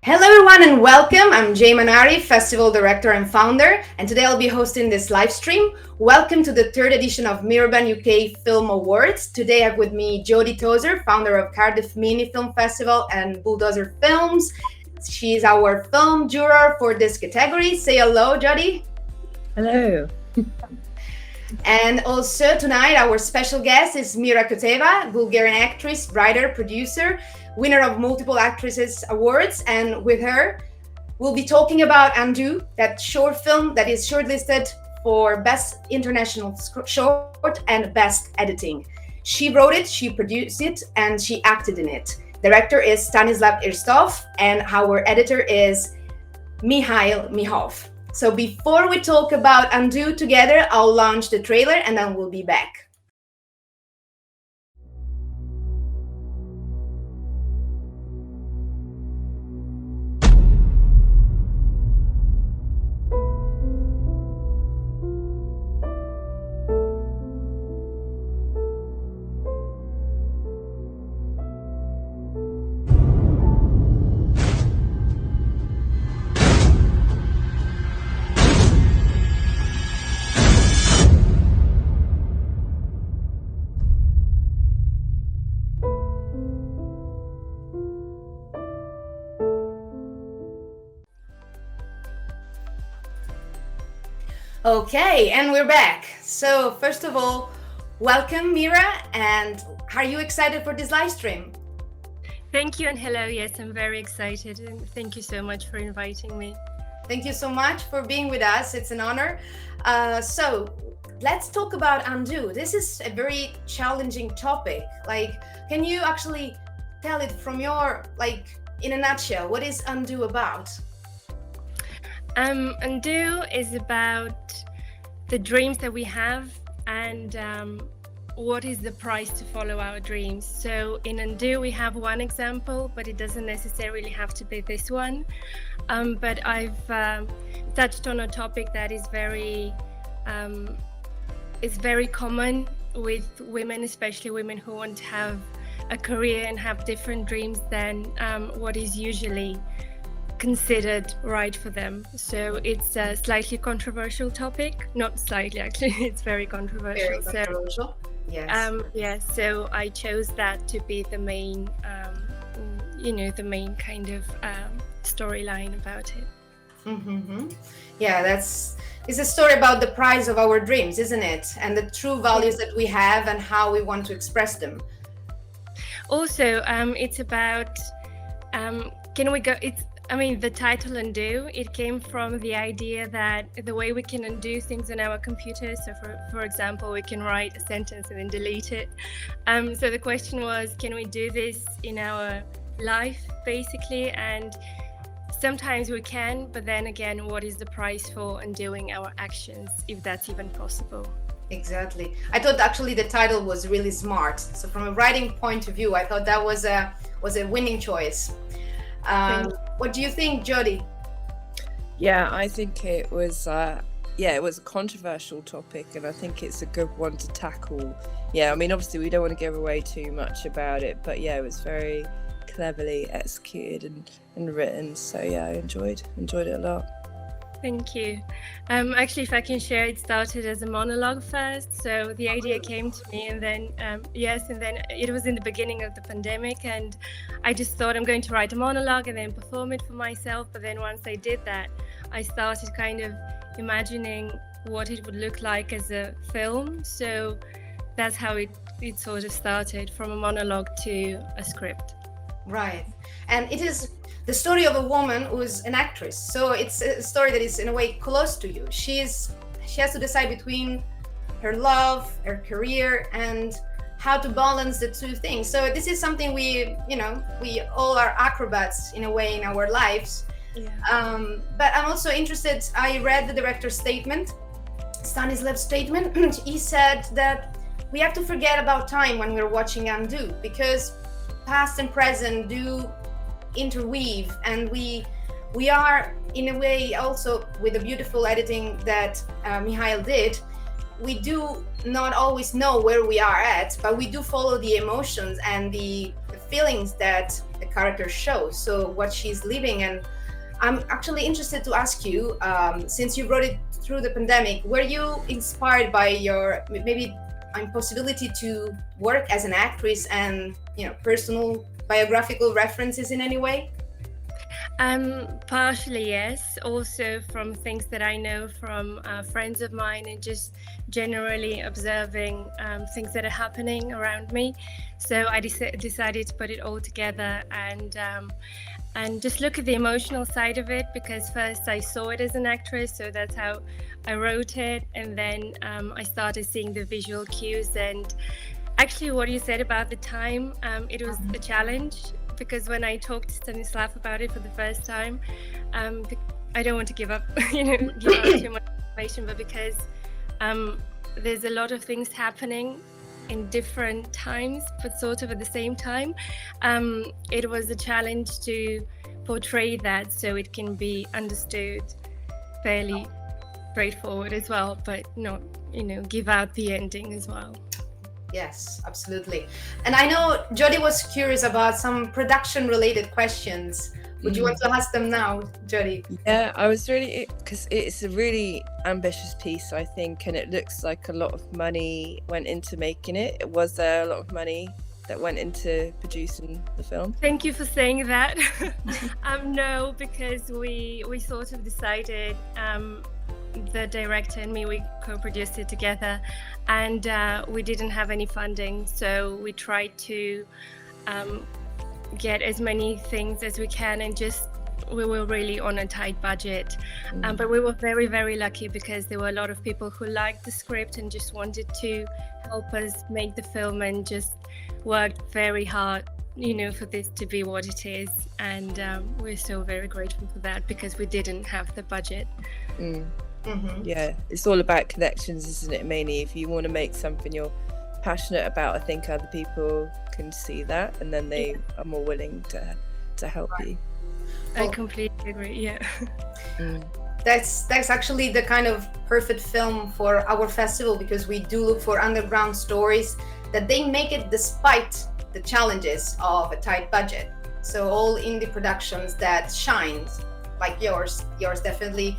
Hello everyone and welcome. I'm Manari, Festival Director and Founder, and today I'll be hosting this live stream. Welcome to the third edition of MiraBan UK Film Awards. Today I have with me Jody Tozer, founder of Cardiff Mini Film Festival and Bulldozer Films. She's our film juror for this category. Say hello, Jody. Hello. And also tonight our special guest is Mira Koteva, Bulgarian actress, writer, producer, winner of multiple actresses awards, and with her we'll be talking about Undo, that short film that is shortlisted for Best International Short and Best Editing. She wrote it, she produced it, and she acted in it. Director is Stanislav Irstov, and our editor is Mihail Mihov. So before we talk about Undo together, I'll launch the trailer and then we'll be back. Okay, and we're back. So first of all, welcome Mira, and are you excited for this live stream? Thank you and hello. Yes, I'm very excited and thank you so much for inviting me. Thank you so much for being with us. It's an honor. So let's talk about Undo. This is a very challenging topic. Can you actually tell it from your, in a nutshell, what is Undo about? Undo is about the dreams that we have and what is the price to follow our dreams. So in Undo we have one example, but it doesn't necessarily have to be this one. But I've touched on a topic that is very common with women, especially women who want to have a career and have different dreams than what is usually considered right for them. So it's a slightly controversial topic. Not slightly, actually, it's very controversial. Very controversial. Yes. So I chose that to be the main, the main kind of storyline about it. Mm-hmm. Yeah, it's a story about the price of our dreams, isn't it? And the true values that we have and how we want to express them. Also, it's about the title Undo, it came from the idea that the way we can undo things on our computers, so for example, we can write a sentence and then delete it. So the question was, can we do this in our life, basically? And sometimes we can, but then again, what is the price for undoing our actions, if that's even possible? Exactly. I thought actually the title was really smart. So from a writing point of view, I thought that was a winning choice. What do you think, Jody? Yeah, I think it was it was a controversial topic, and I think it's a good one to tackle. Yeah, I mean, obviously we don't want to give away too much about it, but yeah, it was very cleverly executed and written. So yeah, I enjoyed it a lot. Thank you. Actually, if I can share, it started as a monologue first. So the idea came to me, and then and then it was in the beginning of the pandemic, and I just thought I'm going to write a monologue and then perform it for myself. But then once I did that, I started kind of imagining what it would look like as a film. So that's how it sort of started, from a monologue to a script. Right. And it is the story of a woman who's an actress. So it's a story that is in a way close to you. She has to decide between her love, her career, and how to balance the two things. So this is something we all are acrobats in a way in our lives. Yeah. But I'm also interested, I read the director's statement, Stanislav's statement. He said that we have to forget about time when we're watching Undo, because past and present do interweave, and we are in a way also, with the beautiful editing that Mihail did, we do not always know where we are at, but we do follow the emotions and the feelings that the character shows, so what she's living. And I'm actually interested to ask you, since you wrote it through the pandemic, were you inspired by your maybe impossibility to work as an actress and, you know, personal biographical references in any way? Partially, yes. Also from things that I know from friends of mine, and just generally observing things that are happening around me. So I decided to put it all together and just look at the emotional side of it, because first I saw it as an actress, so that's how I wrote it, and then I started seeing the visual cues. And actually what you said about the time, it was a challenge, because when I talked to Stanislav about it for the first time, I don't want to give up, give out too much information, but because there's a lot of things happening in different times, but sort of at the same time, it was a challenge to portray that so it can be understood fairly straightforward as well, but not, give out the ending as well. Yes, absolutely. And I know Jody was curious about some production related questions. Would you want to ask them now, Jody? Yeah, I was really, because it's a really ambitious piece, I think, and it looks like a lot of money went into making it. Was there a lot of money that went into producing the film? Thank you for saying that. No, because we sort of decided, the director and me, we co-produced it together, and we didn't have any funding, so we tried to get as many things as we can, and we were really on a tight budget. But we were very, very lucky, because there were a lot of people who liked the script and just wanted to help us make the film, and just worked very hard, for this to be what it is. And we're so very grateful for that, because we didn't have the budget. Yeah, it's all about connections, isn't it? Mainly, if you want to make something you're passionate about, I think other people can see that, and then they are more willing to help you. I completely agree. Yeah. That's actually the kind of perfect film for our festival, because we do look for underground stories that they make it despite the challenges of a tight budget. So all indie productions that shines, like yours definitely.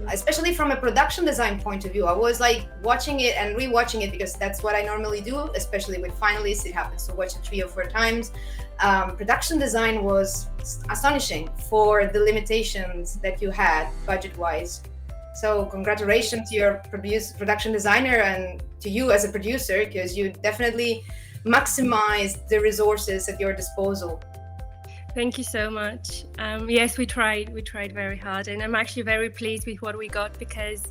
Especially from a production design point of view, I was like watching it and rewatching it, because that's what I normally do, especially with finalists. It happens to watch it 3 or 4 times. Production design was astonishing for the limitations that you had budget-wise. So congratulations to your production designer and to you as a producer, because you definitely maximized the resources at your disposal. Thank you so much. Yes, we tried very hard, and I'm actually very pleased with what we got, because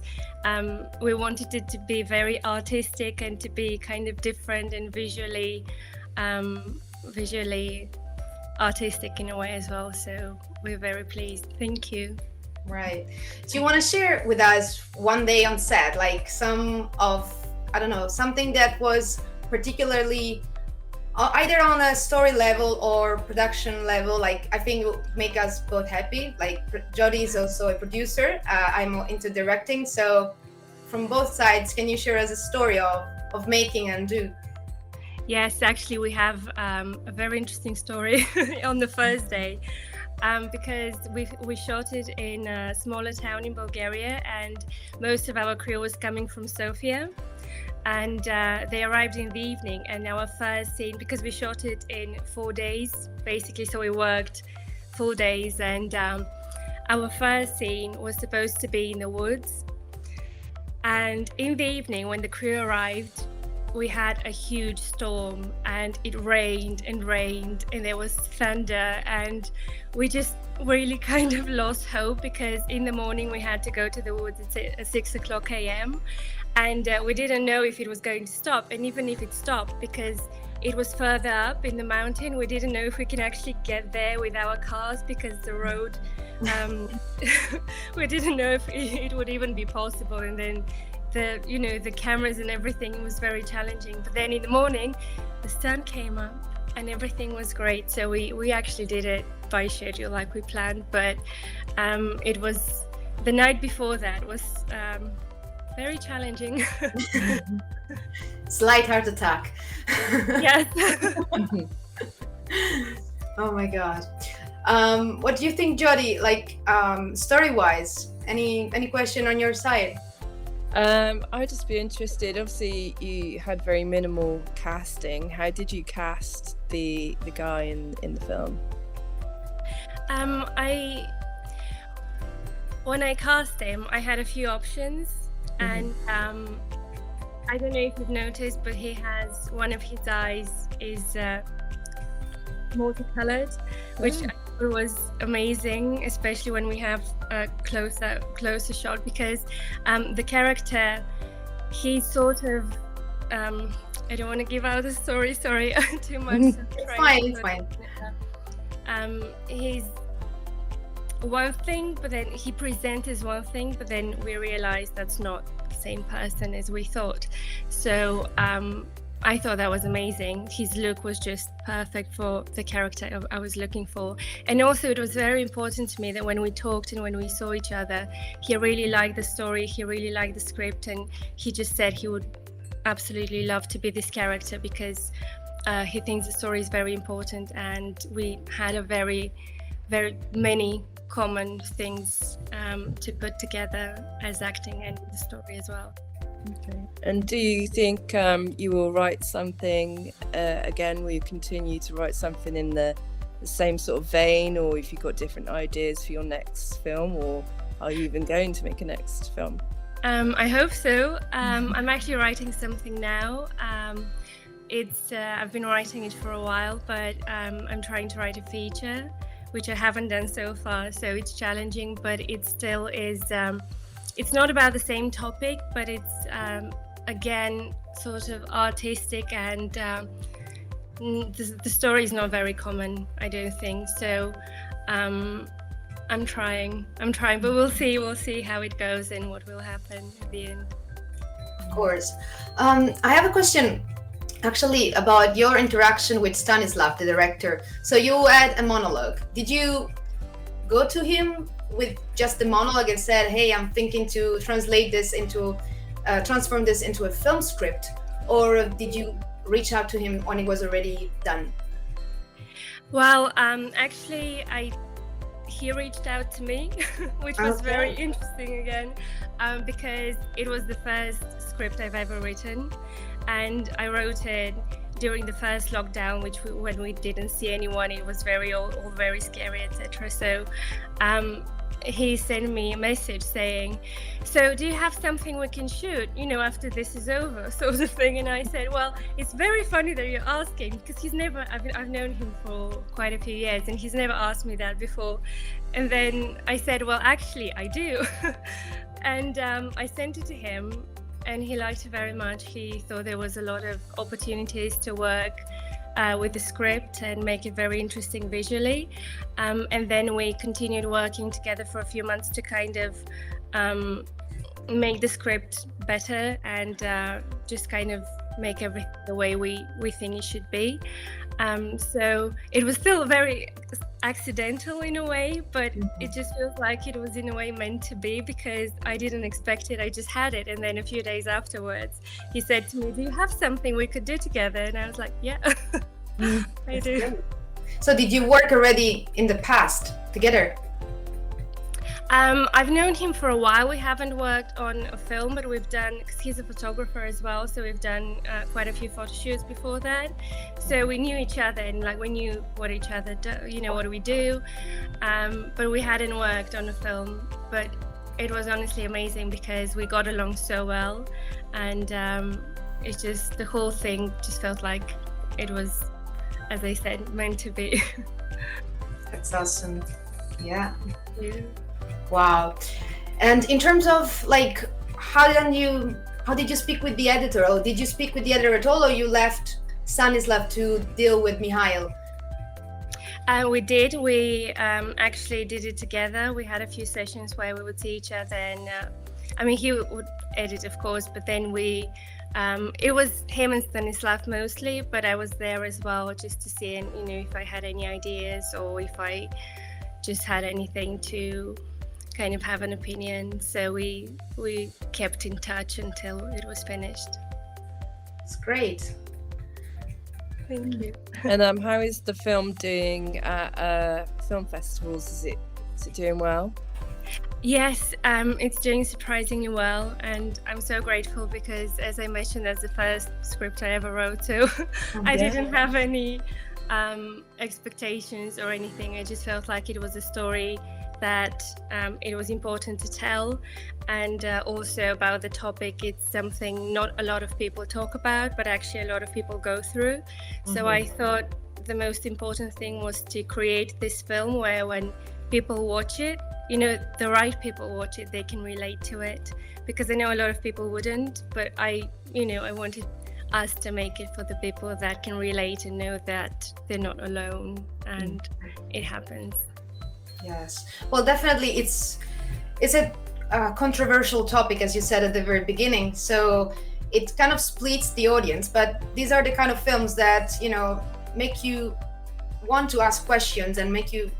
we wanted it to be very artistic and to be kind of different and visually artistic in a way as well. So we're very pleased. Thank you. Right. Do you want to share with us one day on set, like something that was particularly either on a story level or production level, like I think will make us both happy. Like Jody is also a producer, I'm into directing, so from both sides, can you share us a story of making and do? Yes, actually we have a very interesting story on the first day, because we shot it in a smaller town in Bulgaria, and most of our crew was coming from Sofia. And they arrived in the evening, and our first scene, because we shot it in 4 days basically, so we worked 4 days, and our first scene was supposed to be in the woods. And in the evening when the crew arrived, we had a huge storm, and it rained and rained, and there was thunder, and we just really kind of lost hope, because in the morning we had to go to the woods at 6 o'clock a.m. and we didn't know if it was going to stop, and even if it stopped, because it was further up in the mountain, we didn't know if we can actually get there with our cars, because the road we didn't know if it would even be possible. And then the cameras and everything was very challenging. But then in the morning the sun came up and everything was great, so we actually did it by schedule like we planned. But it was the night before that was very challenging. Slight heart attack. Yes. Oh my God. What do you think, Jody? Like, story-wise, any question on your side? I'd just be interested. Obviously, you had very minimal casting. How did you cast the guy in the film? When I cast him, I had a few options, and I don't know if you've noticed, but he has one of his eyes is multicolored, which I thought was amazing, especially when we have a closer shot, because the character, he's sort of I don't want to give out the story, sorry, too much. It's fine. He's one thing, but then he presents as one thing, but then we realized that's not the same person as we thought. So I thought that was amazing. His look was just perfect for the character I was looking for. And also it was very important to me that when we talked and when we saw each other, he really liked the story, he really liked the script, and he just said he would absolutely love to be this character because he thinks the story is very important, and we had a very many common things to put together as acting and the story as well. Okay. And do you think you will write something again? Will you continue to write something in the same sort of vein, or if you've got different ideas for your next film, or are you even going to make a next film? I hope so. I'm actually writing something now. I've been writing it for a while, but I'm trying to write a feature, which I haven't done so far, so it's challenging, but it still is. It's not about the same topic, but it's again sort of artistic, and the story is not very common, I don't think. So I'm trying, but we'll see how it goes and what will happen at the end. Of course. I have a question actually about your interaction with Stanislav, the director. So you had a monologue. Did you go to him with just the monologue and said, hey, I'm thinking to transform this into a film script? Or did you reach out to him when it was already done? Well, actually, he reached out to me, which was very interesting again, because it was the first script I've ever written. And I wrote it during the first lockdown, when we didn't see anyone, it was all very scary, etc. So he sent me a message saying, so do you have something we can shoot, after this is over, sort of thing. And I said, well, it's very funny that you're asking, because I've known him for quite a few years, and he's never asked me that before. And then I said, well, actually I do. And I sent it to him, and he liked it very much. He thought there was a lot of opportunities to work with the script and make it very interesting visually. And then we continued working together for a few months to kind of make the script better and just kind of make everything the way we think it should be. So it was still very accidental in a way, but it just feels like it was in a way meant to be, because I didn't expect it. I just had it, and then a few days afterwards he said to me, do you have something we could do together? And I was like, yeah. I do. Great. So did you work already in the past together? I've known him for a while. We haven't worked on a film, but we've done, because he's a photographer as well, so we've done quite a few photo shoots before that. So we knew each other, and we knew what each other do, what do we do, but we hadn't worked on a film. But it was honestly amazing because we got along so well, and it's just, the whole thing just felt like it was, as I said, meant to be. That's awesome. Yeah. Wow. And in terms of how did you speak with the editor, or did you speak with the editor at all, or you left Stanislav to deal with Mihail? We did. We actually did it together. We had a few sessions where we would see each other, and he would edit, of course, but then it was him and Stanislav mostly, but I was there as well just to see, if I had any ideas or if I just had anything to kind of have an opinion. So we kept in touch until it was finished. It's great. Thank you. And how is the film doing at film festivals? Is it doing well? Yes, it's doing surprisingly well, and I'm so grateful because, as I mentioned, that's the first script I ever wrote, so I didn't have any expectations or anything. I just felt like it was a story that it was important to tell, and also about the topic. It's something not a lot of people talk about, but actually a lot of people go through. So I thought the most important thing was to create this film where when people watch it, the right people watch it, they can relate to it, because I know a lot of people wouldn't, but I wanted us to make it for the people that can relate and know that they're not alone, and it happens. Yes, well, definitely it's a controversial topic, as you said at the very beginning, so it kind of splits the audience, but these are the kind of films that make you want to ask questions and make you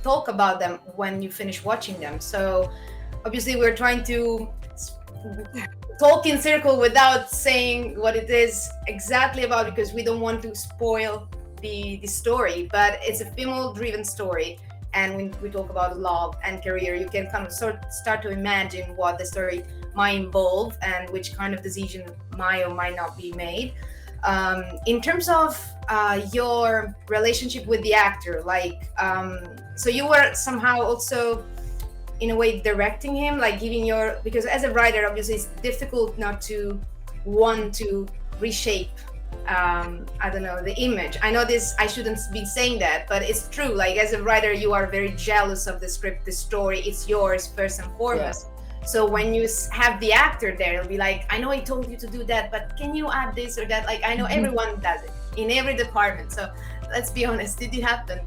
talk about them when you finish watching them. So obviously we're trying to talk in circle without saying what it is exactly about, because we don't want to spoil the story, but it's a female driven story, and when we talk about love and career, you can kind of start to imagine what the story might involve and which kind of decision might or might not be made. In terms of your relationship with the actor, so you were somehow also in a way directing him, like giving because as a writer, obviously it's difficult not to want to reshape, the image. I know this, I shouldn't be saying that, but it's true. Like as a writer, you are very jealous of the script, the story, it's yours first and foremost. Yeah. So when you have the actor there, it'll be like, I know I told you to do that, but can you add this or that? Like, I know everyone does it in every department. So let's be honest, did it happen?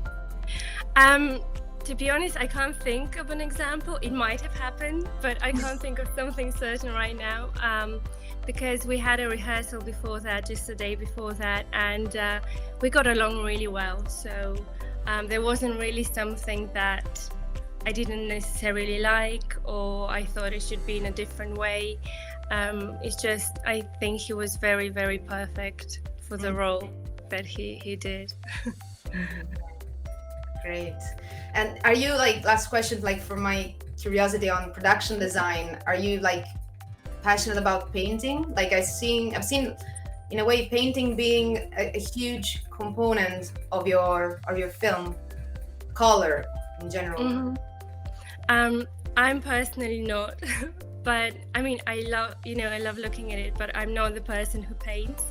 To be honest, I can't think of an example. It might have happened, but I can't think of something certain right now, because we had a rehearsal before that, just the day before that, and we got along really well. So there wasn't really something that I didn't necessarily like, or I thought it should be in a different way. It's just, I think he was very, very perfect for the role that he did. Great. And are you, last question, for my curiosity on production design, are you passionate about painting? I've seen in a way painting being a huge component of your film, color in general. I'm personally not, but I mean, I love looking at it, but I'm not the person who paints.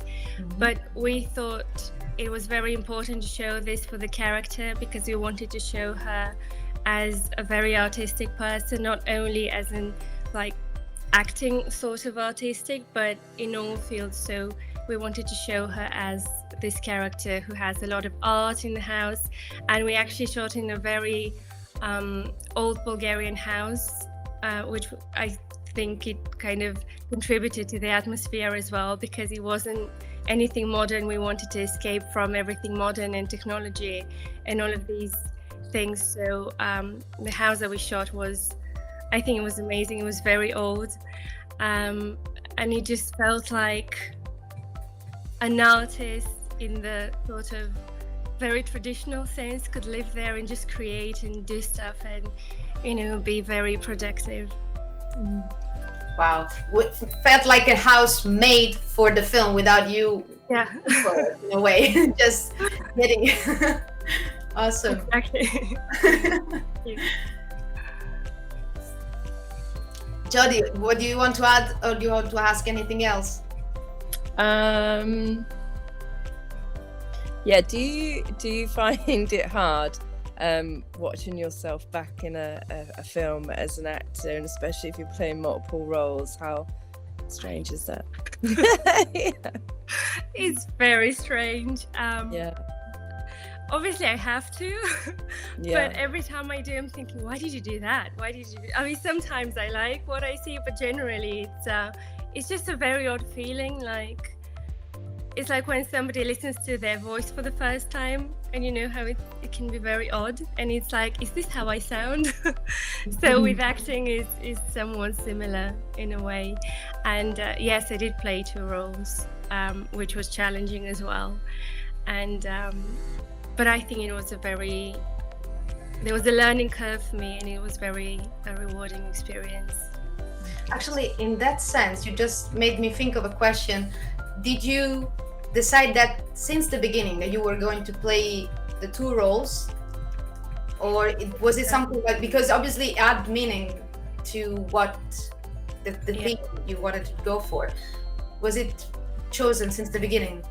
But we thought it was very important to show this for the character, because we wanted to show her as a very artistic person, not only as in acting sort of artistic, but in all fields. So we wanted to show her as this character who has a lot of art in the house, and we actually shot in a very old Bulgarian house, which I think it kind of contributed to the atmosphere as well, because it wasn't anything modern. We wanted to escape from everything modern and technology and all of these things. So the house that we shot I think it was amazing. It was very old, and it just felt like an artist in the sort of very traditional sense could live there and just create and do stuff and be very productive. Wow, felt like a house made for the film without you. Yeah, in a way. Just kidding. Awesome. Exactly. Jody, what do you want to add, or do you want to ask anything else? Yeah, do you find it hard watching yourself back in a film as an actor, and especially if you're playing multiple roles? How strange is that? Yeah. It's very strange. Obviously I have to, but every time I do, I'm thinking, why did you do that? Why did you I mean, sometimes I like what I see, but generally it's just a very odd feeling. It's like when somebody listens to their voice for the first time, and you know how it can be very odd, and it's like, is this how I sound? So with acting is somewhat similar in a way. And yes, I did play 2 roles, which was challenging as well. and but I think it was there was a learning curve for me, and it was a rewarding experience. Actually, in that sense, you just made me think of a question. Did you decide that since the beginning that you were going to play the two roles, or was it something like, because obviously it add meaning to what the thing you wanted to go for? Was it chosen since the beginning?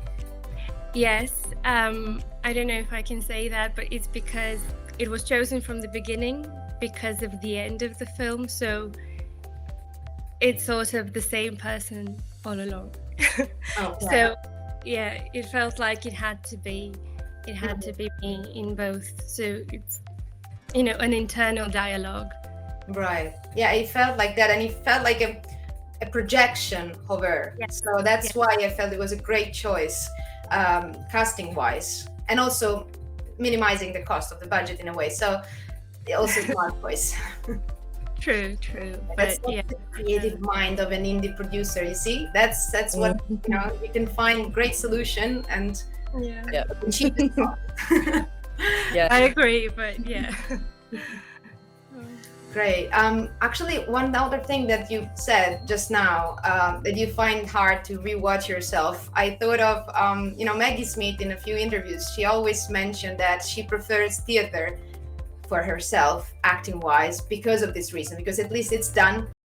Yes, I don't know if I can say that, but it's because it was chosen from the beginning because of the end of the film. So it's sort of the same person all along. Okay. So yeah, it felt like it had to be me in both. So it's, you know, an internal dialogue. Right. Yeah, it felt like that, and it felt like a projection of her. Yes. So that's Yes. why I felt it was a great choice, casting wise, and also minimizing the cost of the budget in a way. So also smart choice. True. That's But yeah, the creative mind of an indie producer. You see, that's what, you know, you can find great solution and yeah, cheapest cost. Yeah. I agree. But yeah. Great. Actually, one other thing that you said just now, that you find hard to rewatch yourself, I thought of, you know, Maggie Smith in a few interviews. She always mentioned that she prefers theater for herself, acting wise, because of this reason, because at least it's done